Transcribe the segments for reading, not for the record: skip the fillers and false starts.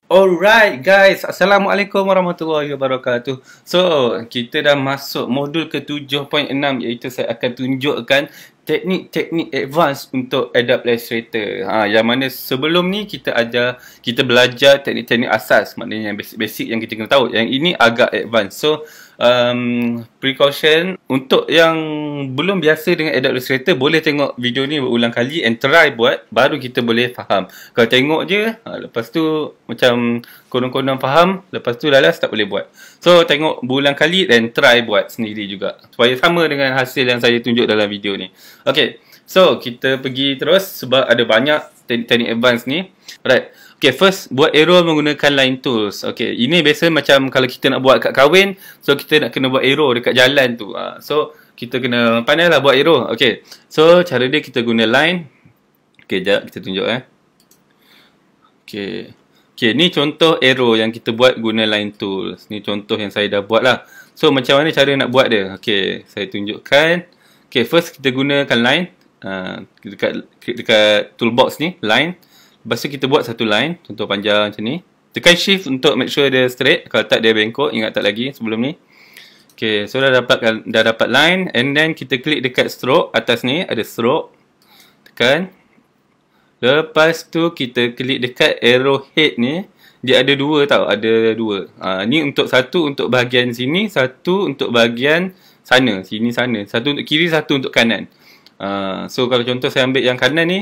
Alright guys, Assalamualaikum warahmatullahi wabarakatuh. So, kita dah masuk modul ke-7.6 iaitu saya akan tunjukkan teknik-teknik advance untuk Adobe Illustrator. Yang mana sebelum ni kita belajar teknik-teknik asas, maknanya yang basic-basic yang kita kena tahu. Yang ini agak advance. So, precaution untuk yang belum biasa dengan Adobe Illustrator boleh tengok video ni berulang kali and try buat, baru kita boleh faham. Kalau tengok je lepas tu macam konon-konon faham, lepas tu lalas tak boleh buat. So tengok berulang kali dan try buat sendiri juga supaya sama dengan hasil yang saya tunjuk dalam video ni. Okay, so kita pergi terus sebab ada banyak teknik-teknik advance ni. Alright. Okay, first buat arrow menggunakan line tools. Okay, ini biasa macam kalau kita nak buat kat kahwin, so kita nak kena buat arrow dekat jalan tu. So kita kena pandai lah buat arrow. Okay, so cara dia kita guna line. Okay, jap kita tunjuk Okay. Okay, ni contoh arrow yang kita buat guna line tools. Ni contoh yang saya dah buat lah. So macam mana cara nak buat dia? Okay, saya tunjukkan. Okay, first kita gunakan line. Dekat toolbox ni, line. Lepas tu kita buat satu line, contoh panjang macam ni. Tekan shift untuk make sure dia straight. Kalau tak dia bengkok, ingat tak lagi sebelum ni. Okay, so dah dapat line. And then kita klik dekat stroke, atas ni ada stroke. Tekan. Lepas tu kita klik dekat arrow head ni. Dia ada dua tau, ada dua. Ni untuk satu untuk bahagian sini, satu untuk bahagian sana, sini sana. Satu untuk kiri, satu untuk kanan. So kalau contoh saya ambil yang kanan ni.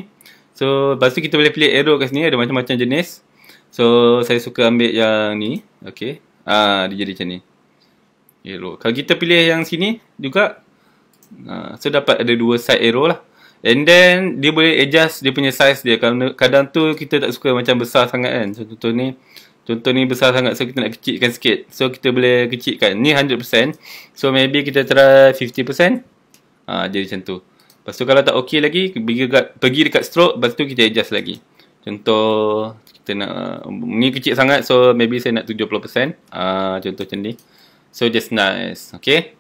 So, lepas tu kita boleh pilih arrow kat sini, ada macam-macam jenis. So, saya suka ambil yang ni. Okay. Dia jadi macam ni. Arrow. Kalau kita pilih yang sini juga. So, dapat ada dua side arrow lah. And then, dia boleh adjust dia punya size dia. Kadang tu kita tak suka macam besar sangat kan. So, contoh ni besar sangat. So, kita nak kecilkan sikit. So, kita boleh kecilkan. Ni 100%. So, maybe kita try 50%. Jadi macam tu. Lepas tu kalau tak okey lagi, pergi dekat stroke, lepas tu kita adjust lagi. Contoh, kita nak, ni kecil sangat, so maybe saya nak 70%. Contoh macam ni. So just nice. Okay.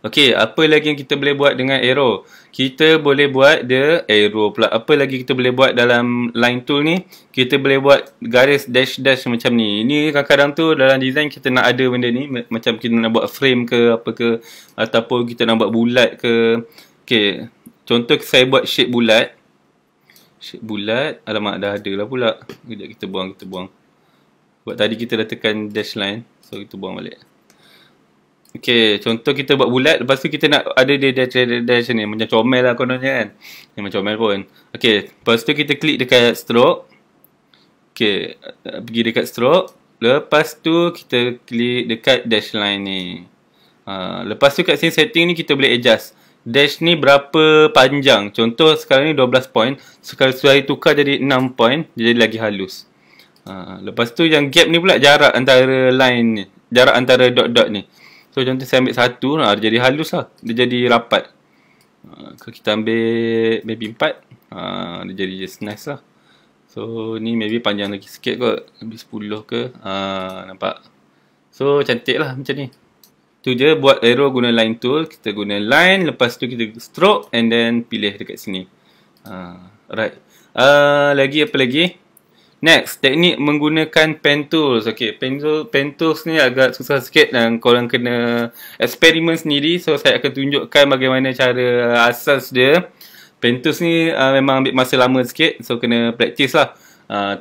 Okay, apa lagi yang kita boleh buat dengan arrow? Kita boleh buat dia arrow pula. Apa lagi kita boleh buat dalam line tool ni? Kita boleh buat garis dash-dash macam ni. Ini kadang-kadang tu dalam design kita nak ada benda ni. Macam kita nak buat frame ke, apa ke. Ataupun kita nak buat bulat ke. Okay, contoh saya buat shape bulat. Shape bulat, alamak dah ada lah pula. Sekejap kita buang. Sebab tadi kita dah tekan dash line. So kita buang balik. Okay, contoh kita buat bulat. Lepas tu kita nak ada dia dash ni. Macam comel lah kononnya kan. Macam comel pun. Okay, lepas tu kita klik dekat stroke. Okay, pergi dekat stroke. Lepas tu kita klik dekat dash line ni. Lepas tu kat sini setting ni kita boleh adjust. Dash ni berapa panjang. Contoh sekarang ni 12 point. Sekarang saya tukar jadi 6 point. Dia jadi lagi halus. Lepas tu yang gap ni pula jarak antara line ni. Jarak antara dot-dot ni. So contoh saya ambil satu. Dia jadi halus lah. Dia jadi rapat. Kalau kita ambil maybe 4. Dia jadi just nice lah. So ni maybe panjang lagi sikit kot. Lebih 10 ke. Nampak. So cantik lah macam ni. Tu je buat arrow guna line tool. Kita guna line. Lepas tu kita stroke. And then pilih dekat sini. Alright. Lagi apa lagi? Next. Teknik menggunakan pen tools. Okay. Pen tools ni agak susah sikit. Dan korang kena eksperimen sendiri. So saya akan tunjukkan bagaimana cara asas dia. Pen tools ni memang ambil masa lama sikit. So kena practice lah.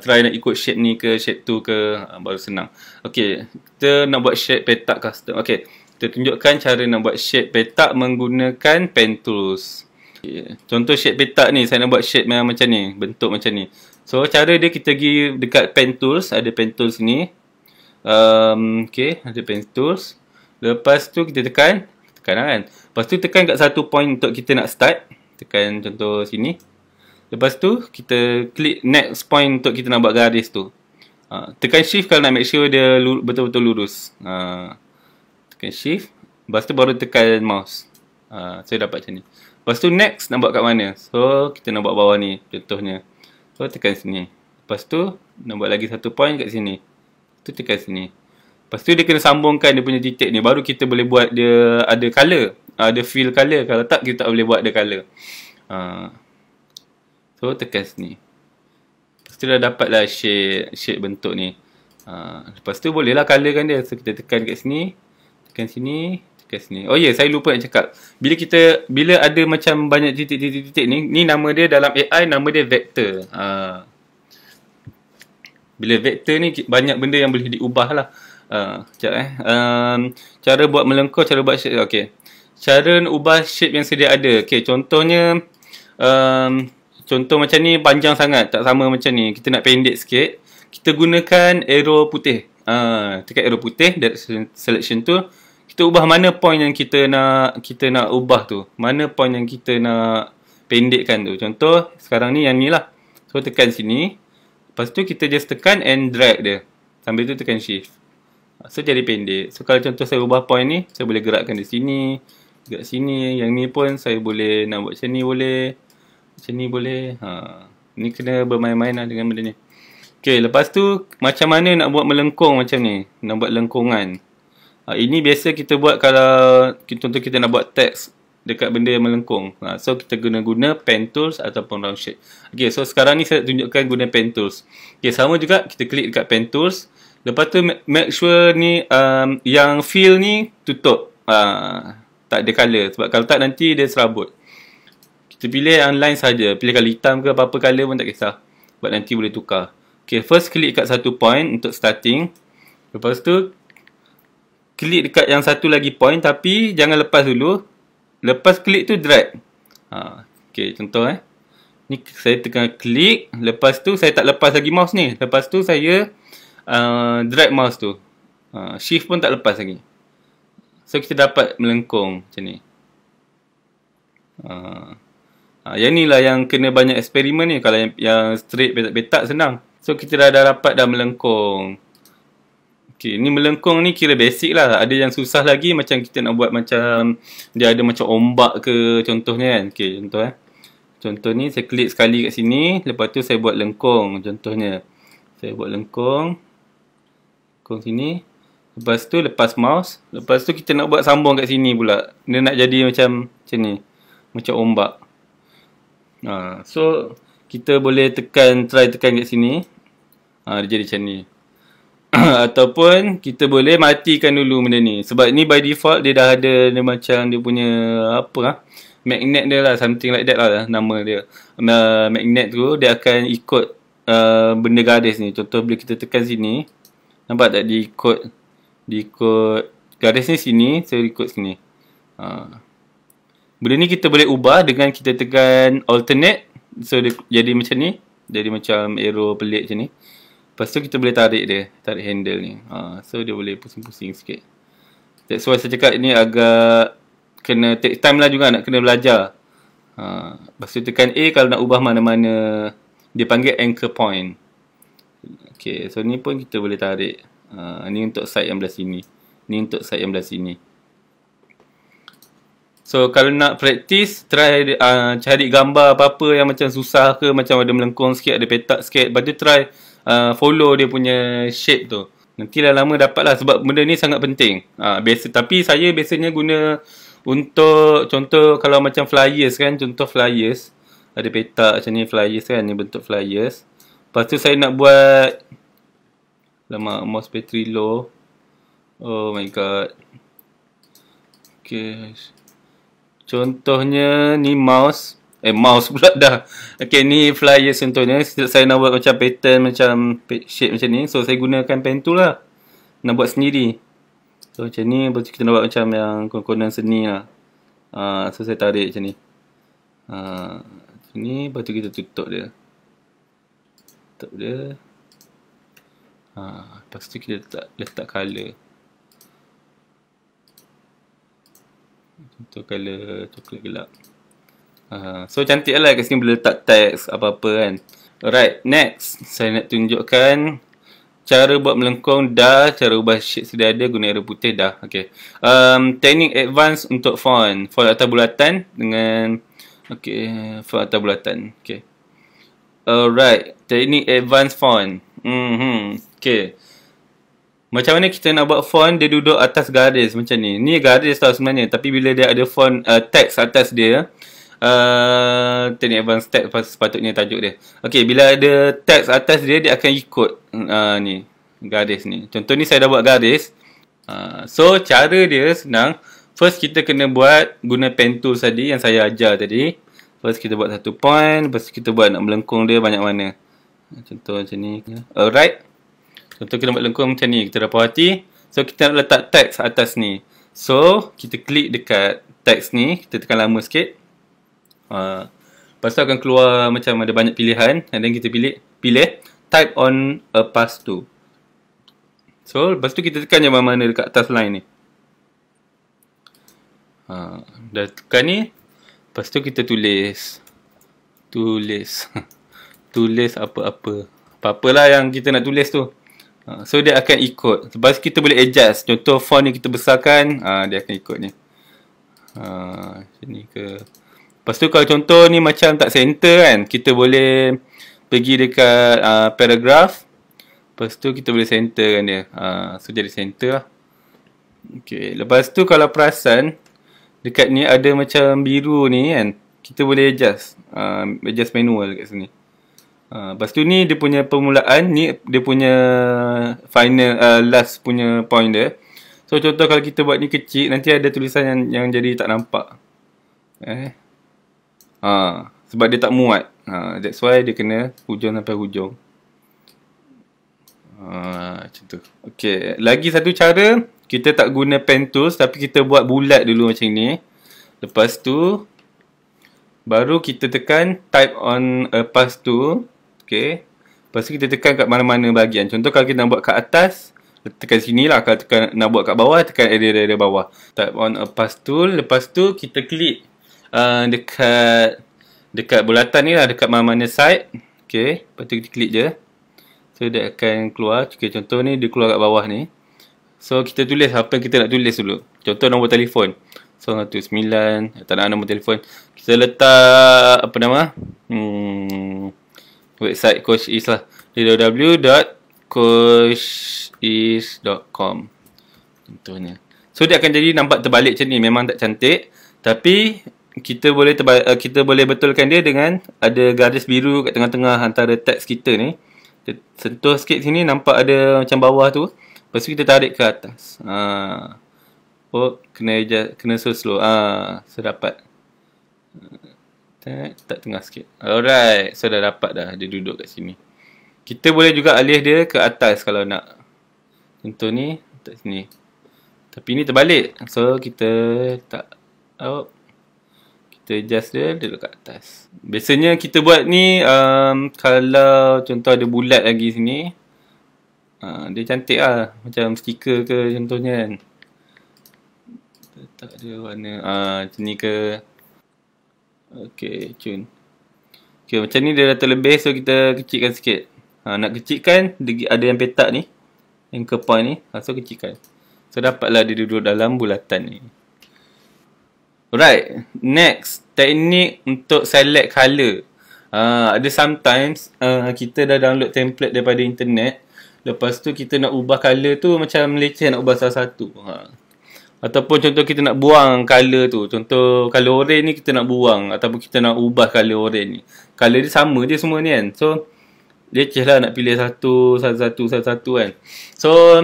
Try nak ikut shape ni ke shape tu ke. Baru senang. Okay. Kita nak buat shape petak custom. Okay. Kita tunjukkan cara nak buat shape petak menggunakan pen tools. Okay. Contoh shape petak ni, saya nak buat shape yang macam ni, bentuk macam ni. So cara dia kita pergi dekat pen tools, ada pen tools ni. Okay, ada pen tools. Lepas tu kita tekan kan. Lepas tu tekan kat satu point untuk kita nak start. Tekan contoh sini. Lepas tu kita klik next point untuk kita nak buat garis tu. Tekan shift kalau nak make sure dia betul-betul lurus. Tekan shift. Lepas tu baru tekan mouse. Saya dapat macam ni. Lepas tu next nak buat kat mana? So kita nak buat bawah ni contohnya. So tekan sini. Lepas tu nak buat lagi satu point kat sini. Tu tekan sini. Lepas tu dia kena sambungkan dia punya titik ni. Baru kita boleh buat dia ada colour. Ada fill colour. Kalau tak kita tak boleh buat dia colour. So tekan sini. Lepas kita dah dapat lah shape bentuk ni. Lepas tu bolehlah colorkan dia. So kita tekan kat sini, tekan sini, tekan sini. Oh ya, saya lupa nak cakap. Bila ada macam banyak titik-titik ni nama dia dalam AI, nama dia vector. Bila vector ni banyak benda yang boleh diubah lah. Sekejap cara buat melengkung, cara buat shape. Okay, cara ubah shape yang sedia ada. Okay, contohnya contoh macam ni panjang sangat, tak sama macam ni. Kita nak pendek sikit, kita gunakan arrow putih. Tekan arrow putih, direction selection tu, kita ubah mana point yang kita nak ubah tu. Mana point yang kita nak pendekkan tu. Contoh sekarang ni yang ni lah. So tekan sini, lepas tu kita just tekan and drag dia. Sambil tu tekan shift. So jadi pendek. So kalau contoh saya ubah point ni, saya boleh gerakkan di sini, gerak sini. Yang ni pun saya boleh nak buat macam ni boleh. Macam ni boleh. Ni kena bermain-main lah dengan benda ni. Okay, lepas tu macam mana nak buat melengkung macam ni. Nak buat lengkungan. Ini biasa kita buat kalau contoh kita nak buat teks dekat benda yang melengkung. So kita guna pen tools ataupun round shape. Okay, so sekarang ni saya tunjukkan guna pen tools. Okay, sama juga kita klik dekat pen tools. Lepas tu make sure ni yang fill ni tutup. Tak ada colour. Sebab kalau tak nanti dia serabut. Kita pilih yang line saja. Pilih kalau hitam ke apa-apa colour pun tak kisah. Sebab nanti boleh tukar. Okay, first klik kat satu point untuk starting. Lepas tu klik dekat yang satu lagi point, tapi jangan lepas dulu. Lepas klik tu drag. Okay, contoh ni saya tekan klik. Lepas tu saya tak lepas lagi mouse ni. Lepas tu saya drag mouse tu. Shift pun tak lepas lagi. So kita dapat melengkung macam ni. Yang ni lah yang kena banyak eksperimen ni. Kalau yang straight petak-petak senang. So kita dah dapat dah melengkung. Okay, ni melengkung ni kira basic lah. Ada yang susah lagi macam kita nak buat macam dia ada macam ombak ke contohnya kan. Okay, contoh contoh ni saya klik sekali kat sini. Lepas tu saya buat lengkung contohnya. Saya buat lengkung sini. Lepas tu lepas mouse. Lepas tu kita nak buat sambung kat sini pula. Dia nak jadi macam ni. Macam ombak. So kita boleh tekan kat sini. Dia jadi macam ni. Ataupun kita boleh matikan dulu benda ni. Sebab ni by default dia dah ada dia macam dia punya magnet dia lah. Something like that lah nama dia. Magnet tu dia akan ikut benda garis ni. Contoh bila kita tekan sini. Nampak tak dia ikut garis ni sini. Saya ikut sini. Benda ni kita boleh ubah dengan kita tekan alternate. So dia jadi macam ni. Jadi macam arrow pelik macam ni. Lepas tu kita boleh tarik dia. Tarik handle ni. So dia boleh pusing-pusing sikit. That's why saya cakap ni agak kena take time lah juga. Nak kena belajar. Lepas tu tekan A kalau nak ubah mana-mana. Dia panggil anchor point. Okay, so ni pun kita boleh tarik. Ni untuk side yang belah sini. Ni untuk side yang belah sini. So kalau nak practice, try cari gambar apa-apa yang macam susah ke, macam ada melengkung sikit, ada petak sikit. Lepas tu try follow dia punya shape tu. Nanti lama dapat lah sebab benda ni sangat penting. Tapi saya biasanya guna untuk contoh kalau macam flyers kan. Contoh flyers. Ada petak macam ni flyers kan. Ni bentuk flyers. Lepas tu saya nak buat mouse battery low. Oh my god. Okay. Contohnya ni mouse pula dah. Okay, ni flyers contohnya. Saya nak buat macam pattern, macam shape macam ni. So saya gunakan pen tool lah. Nak buat sendiri. So macam ni. Lepas tu kita nak buat macam yang konon seni lah. So saya tarik macam ni. Macam ni. Lepas tu kita tutup dia. Lepas tu kita letak colour. Contoh colour coklat gelap. So cantik lah kat sini boleh letak teks apa-apa kan. Alright, next saya nak tunjukkan cara buat melengkung dah. Cara ubah shape sedia ada guna arrow putih dah. Okay. Teknik advance untuk font atas bulatan dengan font atas bulatan. Okay. Alright, teknik advance font. Okay. Macam mana kita nak buat font dia duduk atas garis macam ni. Ni garis tau sebenarnya. Tapi bila dia ada font teks atas dia, teknik advanced text sepatutnya tajuk dia. Okey, bila ada teks atas dia, dia akan ikut ni garis ni. Contoh ni saya dah buat garis. So cara dia senang. First kita kena buat guna pen tool tadi yang saya ajar tadi. First kita buat satu point, lepas kita buat nak melengkung dia banyak mana. Contoh macam ni. Alright. Contoh kita buat melengkung macam ni, kita dah puas hati. So kita nak letak teks atas ni. So kita klik dekat teks ni, kita tekan lama sikit. Lepas tu akan keluar macam ada banyak pilihan, and then kita pilih type on a pass to. So lepas tu kita tekan yang mana dekat atas line ni. Dah tekan ni. Lepas tu kita tulis tulis apa-apalah yang kita nak tulis tu. So dia akan ikut. Lepas kita boleh adjust. Contoh font ni kita besarkan, dia akan ikut ni. Macam ni ke. Lepas tu kalau contoh ni macam tak center kan, kita boleh pergi dekat paragraph. Lepas tu kita boleh centerkan dia. So jadi center lah. Okay. Lepas tu kalau perasan, dekat ni ada macam biru ni kan, kita boleh adjust. Adjust manual kat sini. Lepas tu ni dia punya permulaan, ni dia punya final, last punya point dia. So contoh kalau kita buat ni kecil, nanti ada tulisan yang jadi tak nampak. Sebab dia tak muat. That's why dia kena hujung sampai hujung. Macam tu. Okay, lagi satu cara, kita tak guna pen tools tapi kita buat bulat dulu macam ni. Lepas tu baru kita tekan type on a pass to. Okay. Lepas tu kita tekan kat mana-mana bahagian. Contoh kalau kita nak buat kat atas, tekan sini lah. Kalau tekan, nak buat kat bawah, tekan area bawah. Type on a pass tool. Lepas tu kita klik dekat bulatan ni lah, dekat mana-mana side. Okay. Lepas tu kita klik je. So dia akan keluar. Okay, contoh ni dia keluar kat bawah ni. So kita tulis apa yang kita nak tulis dulu. Contoh nombor telefon. So 19, tak nak nombor telefon. Kita letak apa nama? Website Coach Is lah. www.coachis.com contohnya. So dia akan jadi nampak terbalik macam ni. Memang tak cantik. Tapi kita boleh betulkan dia dengan ada garis biru kat tengah-tengah antara teks kita ni. Kita sentuh sikit sini, nampak ada macam bawah tu. Lepas tu kita tarik ke atas. Kena slow. So dapat. Tak tengah sikit. Alright. So dah dapat dah. Dia duduk kat sini. Kita boleh juga alih dia ke atas kalau nak. Contoh ni. Letak sini. Tapi ni terbalik. So kita tak. Kita adjust dia dekat atas. Biasanya kita buat ni. Kalau contoh ada bulat lagi sini. Dia cantik lah. Macam stiker ke contohnya kan. Tak ada warna. Macam ni ke. Okay, cun. Okay, macam ni dia dah terlebih. So kita kecilkan sikit. Nak kecilkan, ada yang petak ni. Anchor point ni. So kecilkan. So dapatlah dia duduk dalam bulatan ni. Alright. Next. Teknik untuk select colour. Ada sometimes kita dah download template daripada internet. Lepas tu kita nak ubah colour tu macam leceh nak ubah salah satu. Ataupun contoh kita nak buang colour tu. Contoh colour orange ni kita nak buang. Ataupun kita nak ubah colour orange ni. Colour dia sama je semua ni kan. So leceh lah nak pilih satu kan. So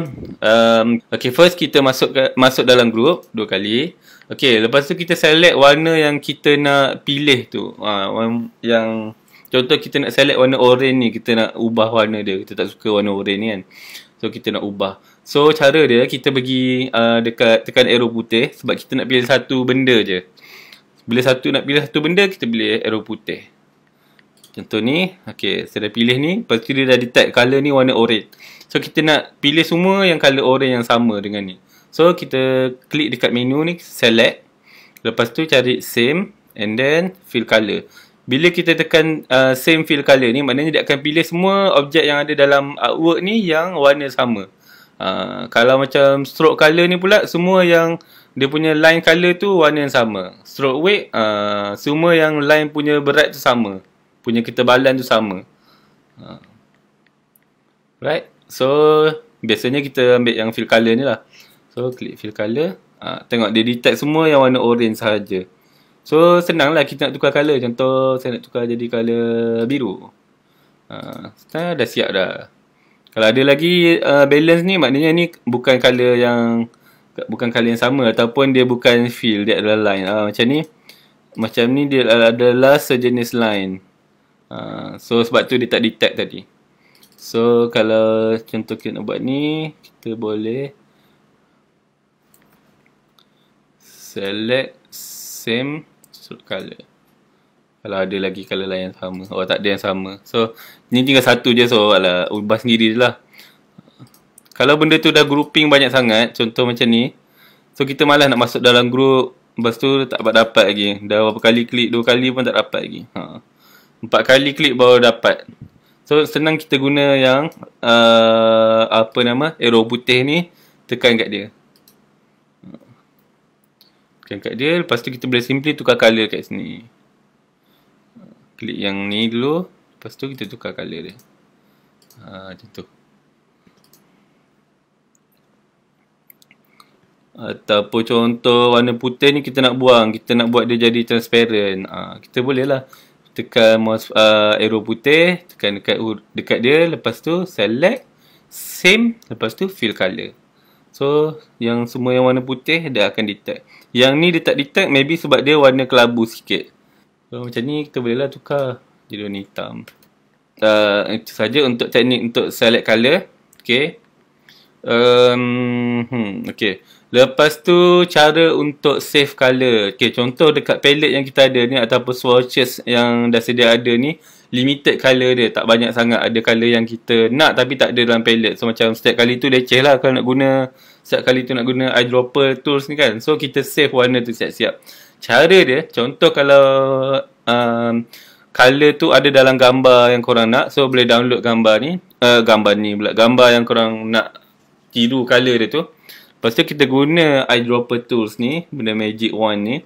okay, first kita masuk dalam group 2 kali. Okay, lepas tu kita select warna yang kita nak pilih tu. Yang contoh kita nak select warna orange ni, kita nak ubah warna dia. Kita tak suka warna orange ni kan. So kita nak ubah. So cara dia, kita pergi tekan arrow putih. Sebab kita nak pilih satu benda je. Bila nak pilih satu benda, kita pilih arrow putih. Contoh ni, okay, saya dah pilih ni. Lepas tu dia dah detect colour ni warna orange. So kita nak pilih semua yang colour orange yang sama dengan ni. So kita klik dekat menu ni, select. Lepas tu cari same and then fill colour. Bila kita tekan same fill colour ni, maknanya dia akan pilih semua objek yang ada dalam artwork ni yang warna sama. Kalau macam stroke colour ni pula, semua yang dia punya line colour tu warna yang sama. Stroke weight, semua yang line punya berat tu sama. Punya ketebalan tu sama. Right. So biasanya kita ambil yang fill colour ni lah. So klik fill colour. Tengok dia detect semua yang warna orange sahaja. So senang lah kita nak tukar colour. Contoh saya nak tukar jadi colour biru. Dah siap dah. Kalau ada lagi balance ni, maknanya ni bukan colour yang sama, ataupun dia bukan fill, dia adalah line. Macam ni dia adalah sejenis line. So sebab tu dia tak detect tadi. So kalau contoh kita nak buat ni, kita boleh select same color. Kalau ada lagi colour lain yang sama. Tak ada yang sama. So ni tinggal satu je, so ubah sendiri je lah. Kalau benda tu dah grouping banyak sangat, contoh macam ni, so kita malas nak masuk dalam group, lepas tu tak dapat lagi. Dah berapa kali klik, 2 kali pun tak dapat lagi. 4 kali klik baru dapat. So senang kita guna yang arrow putih ni, tekan kat dia. Lepas tu kita boleh simply tukar colour kat sini. Klik yang ni dulu, lepas tu kita tukar colour dia. Macam tu. Ataupun contoh warna putih ni kita nak buang, kita nak buat dia jadi transparent. Kita boleh lah tekan mouse arrow putih, tekan dekat dia, lepas tu select same, lepas tu fill color. So yang semua yang warna putih dia akan detect. Yang ni dia tak detect, maybe sebab dia warna kelabu sikit. So macam ni kita boleh lah tukar jadi warna hitam. Itu saja untuk teknik untuk select color. Okay. Okay. Lepas tu cara untuk save color. Okay, contoh dekat palette yang kita ada ni ataupun swatches yang dah sedia ada ni, limited color dia, tak banyak sangat. Ada color yang kita nak tapi tak ada dalam palette. So macam setiap kali tu leceh lah kalau nak guna, setiap kali tu nak guna eyedropper tools ni kan. So kita save warna tu siap-siap. Cara dia, contoh kalau color tu ada dalam gambar yang korang nak, so boleh download gambar yang korang nak tiru color dia tu. Lepas tu kita guna eyedropper tools ni, benda magic wand ni.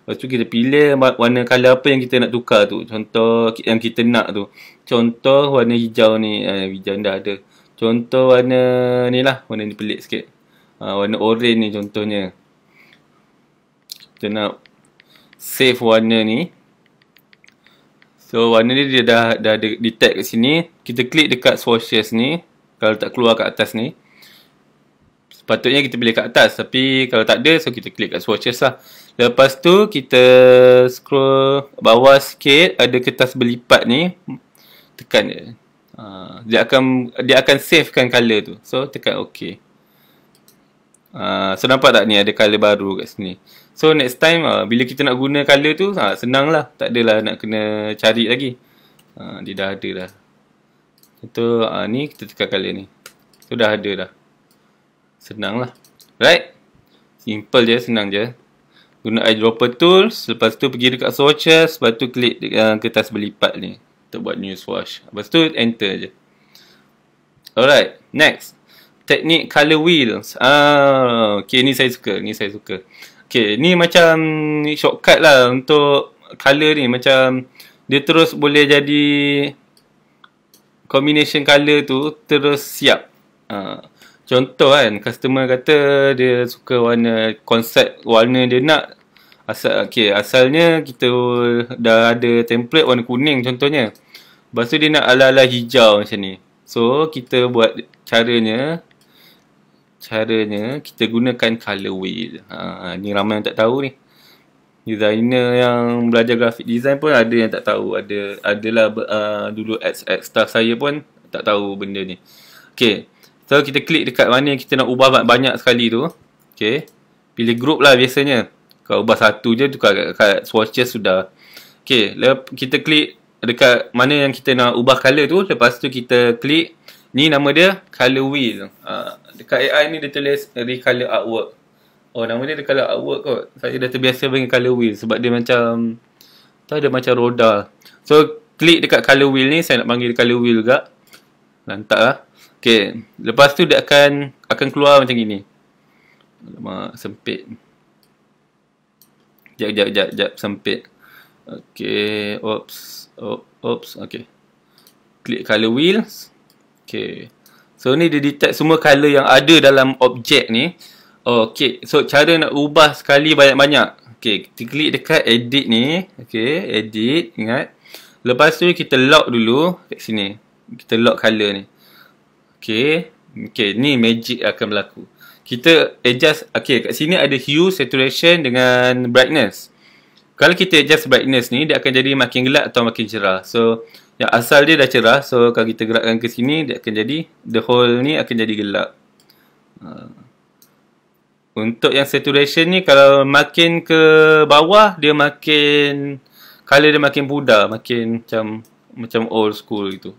Lepas tu kita pilih warna color apa yang kita nak tukar tu. Contoh yang kita nak tu. Contoh warna hijau ni, hijau dah ada. Contoh warna ni lah, warna ni pelik sikit. Warna orange ni contohnya. Kita nak save warna ni. So warna ni dia dah detect kat sini. Kita klik dekat swatches ni. Kalau tak keluar kat atas ni, sepatutnya kita pilih kat atas, tapi kalau tak ada, so kita klik kat swatches lah. Lepas tu kita scroll bawah sikit, ada kertas berlipat ni, tekan dia. Dia akan savekan color tu. So tekan OK. So nampak tak ni ada color baru kat sini. So next time bila kita nak guna color tu, senang lah, tak adalah nak kena cari lagi. Dia dah ada dah. Contoh ni kita tekan color ni. So dah ada dah. Senang lah. Right? Simple je, senang je. Guna eyedropper tools. Lepas tu pergi dekat swatches. Lepas tu klik kertas berlipat ni. Untuk buat new swatch. Lepas tu enter je. Alright. Next. Teknik color wheels. Okay, ni saya suka. Okay, ni macam shortcut lah untuk color ni. Macam dia terus boleh jadi combination color tu terus siap. Contoh kan, customer kata dia suka konsep warna dia nak. Asalnya kita dah ada template warna kuning contohnya. Lepas tu dia nak ala-ala hijau macam ni. So kita buat caranya kita gunakan color wheel. Ni ramai yang tak tahu ni. Designer yang belajar graphic design pun ada yang tak tahu. Adalah dulu staff saya pun tak tahu benda ni. Okay. So kita klik dekat mana yang kita nak ubah banyak sekali tu. Okay. Pilih group lah biasanya. Kalau ubah satu je, tukar kat swatches sudah. Okay. Kita klik dekat mana yang kita nak ubah color tu. Lepas tu kita klik. Ni nama dia color wheel. Dekat AI ni dia tulis recolor artwork. Nama dia recolor artwork kot. Saya dah terbiasa dengan color wheel. Sebab dia macam, dia macam roda. So klik dekat color wheel ni. Saya nak panggil color wheel juga. Lantak lah. Okay, lepas tu dia akan keluar macam gini. Alamak, sempit. Jap, sempit. Okay, oops, okay. Klik color wheels. Okay. So ni dia detect semua color yang ada dalam objek ni. Okay, so cara nak ubah sekali banyak-banyak. Okay, kita klik dekat edit ni. Okay, edit, ingat. Lepas tu kita lock dulu kat sini. Kita lock color ni. Okay, ni magic akan berlaku. Kita adjust, kat sini ada hue, saturation dengan brightness. Kalau kita adjust brightness ni, dia akan jadi makin gelap atau makin cerah. So, yang asal dia dah cerah. So, kalau kita gerakkan ke sini, dia akan jadi, the whole ni akan jadi gelap. Untuk yang saturation ni, kalau makin ke bawah, dia makin, color dia makin pudar. Makin macam old school gitu.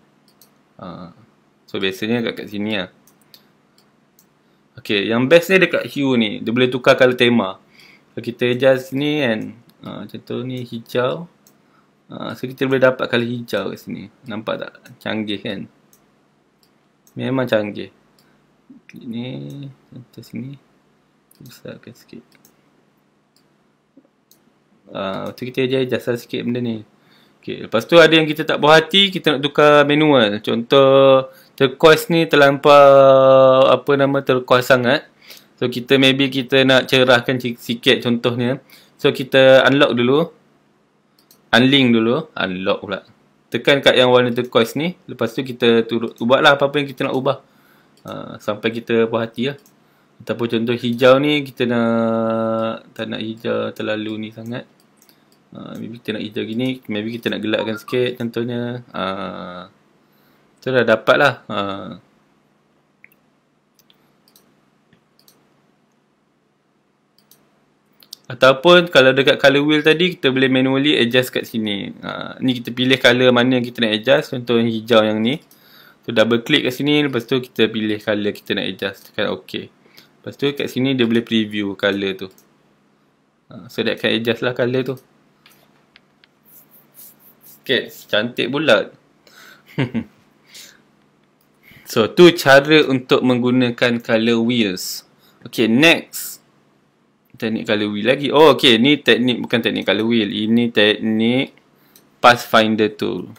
So, biasanya kat sini lah. Okay, yang best ni dekat hue ni. Dia boleh tukar color tema. Kalau kita adjust ni kan, contoh ni hijau. So kita boleh dapat color hijau kat sini. Nampak tak? Canggih kan? Memang canggih. Klik ni, contoh sini. Besarkan sikit. Lepas tu kita adjust sikit benda ni. Okay, lepas tu ada yang kita tak puas hati, kita nak tukar manual. Contoh turquoise ni terlampau turquoise sangat. So maybe kita nak cerahkan sikit contohnya. So kita unlock dulu. Unlink dulu. Unlock pula. Tekan kat yang warna turquoise ni. Lepas tu kita ubahlah apa-apa yang kita nak ubah. Sampai kita puas hati lah. Ataupun contoh hijau ni kita tak nak hijau terlalu ni sangat. Maybe kita nak hijau gini. Maybe kita nak gelapkan sikit contohnya. Tu dah dapat lah. Ataupun kalau dekat color wheel tadi, kita boleh manually adjust kat sini. Ni kita pilih color mana yang kita nak adjust. Contoh yang hijau yang ni. So double click kat sini. Lepas tu kita pilih color kita nak adjust. Tekan OK. Lepas tu kat sini dia boleh preview color tu. So dia akan adjust lah color tu. Okay, cantik bulat. So tu cara untuk menggunakan color wheels. Okay, next. Teknik color wheel lagi. Oh, okay. Ni teknik, bukan teknik color wheel. Ini teknik Pathfinder tool.